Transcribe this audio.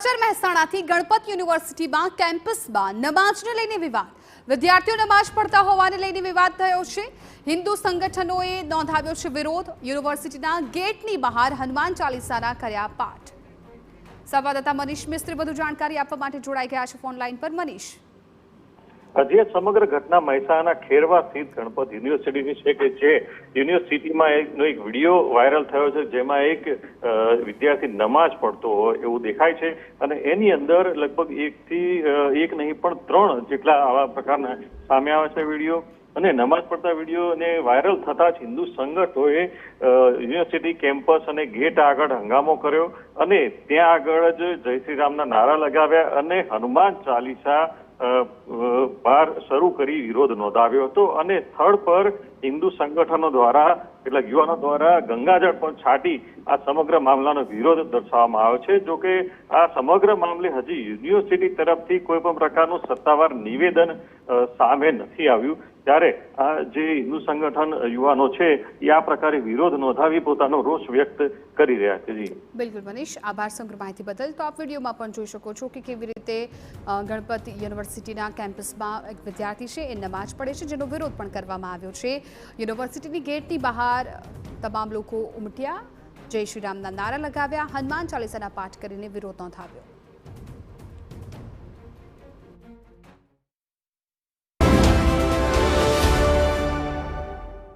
સમાચાર મહેસાણાથી ગણપત યુનિવર્સિટીમાં કેમ્પસમાં નમાજને લઈને વિવાદ. વિદ્યાર્થીઓ નમાજ પડતા હોવાને લઈને વિવાદ થયો છે. હિન્દુ સંગઠનોએ નોંધાવ્યો છે વિરોધ. યુનિવર્સિટીના ગેટની બહાર હનુમાન ચાલીસાના કર્યા પાઠ. સંવાદદાતા મનીષ મિસ્ત્રી વધુ જાણકારી આપવા માટે જોડાઈ ગયા છે ફોન લાઈન પર. મનીષ, હજી સમગ્ર ઘટના મહેસાણા ખેરવા સ્થિત ગણપત યુનિવર્સિટીની છે કે જે યુનિવર્સિટીમાં એક વિડીયો વાયરલ થયો છે જેમાં એક વિદ્યાર્થી નમાજ પડતો હોય એવું દેખાય છે અને એની અંદર લગભગ એક નહીં પણ 3 જેટલા આવા પ્રકારના સામે આવે છે વિડીયો. અને નમાજ પડતા વિડીયોને વાયરલ થતા જ હિન્દુ સંગઠનોએ યુનિવર્સિટી કેમ્પસ અને ગેટ આગળ હંગામો કર્યો અને ત્યાં આગળ જ જય શ્રી રામના નારા લગાવ્યા અને હનુમાન ચાલીસા બહાર શરૂ કરી વિરોધ નોંધાવ્યો હતો. અને સ્થળ પર હિન્દુ સંગઠનો દ્વારા કેટલાક યુવાનો દ્વારા ગંગાજળ પણ છાંટી આ સમગ્ર મામલાનો વિરોધ દર્શાવવામાં આવ્યો છે. જો કે આ સમગ્ર મામલે હજી યુનિવર્સિટી તરફથી કોઈ પણ પ્રકારનું સત્તાવાર નિવેદન સામે નથી આવ્યું. ત્યારે આ જે હિન્દુ સંગઠન યુવાનો છે એ આ પ્રકારે વિરોધ નોંધાવી પોતાનો રોષ વ્યક્ત કરી રહ્યા છે. જી બિલકુલ મનીષ, આભાર સમગ્ર માહિતી બદલ. તો આપ વિડીયોમાં પણ જોઈ શકો છો કે કેવી રીતે ગણપત યુનિવર્સિટીના કેમ્પસમાં એક વિદ્યાર્થી છે એ નમાજ પડે છે, જેનો વિરોધ પણ કરવામાં આવ્યો છે. યુનિવર્સિટીની ગેટની બહાર તમામ લોકો ઉમટ્યા, જય શ્રી રામના નારા લગાવ્યા, હનુમાન ચાલીસાના પાઠ કરીને વિરોધ નોંધાવ્યો.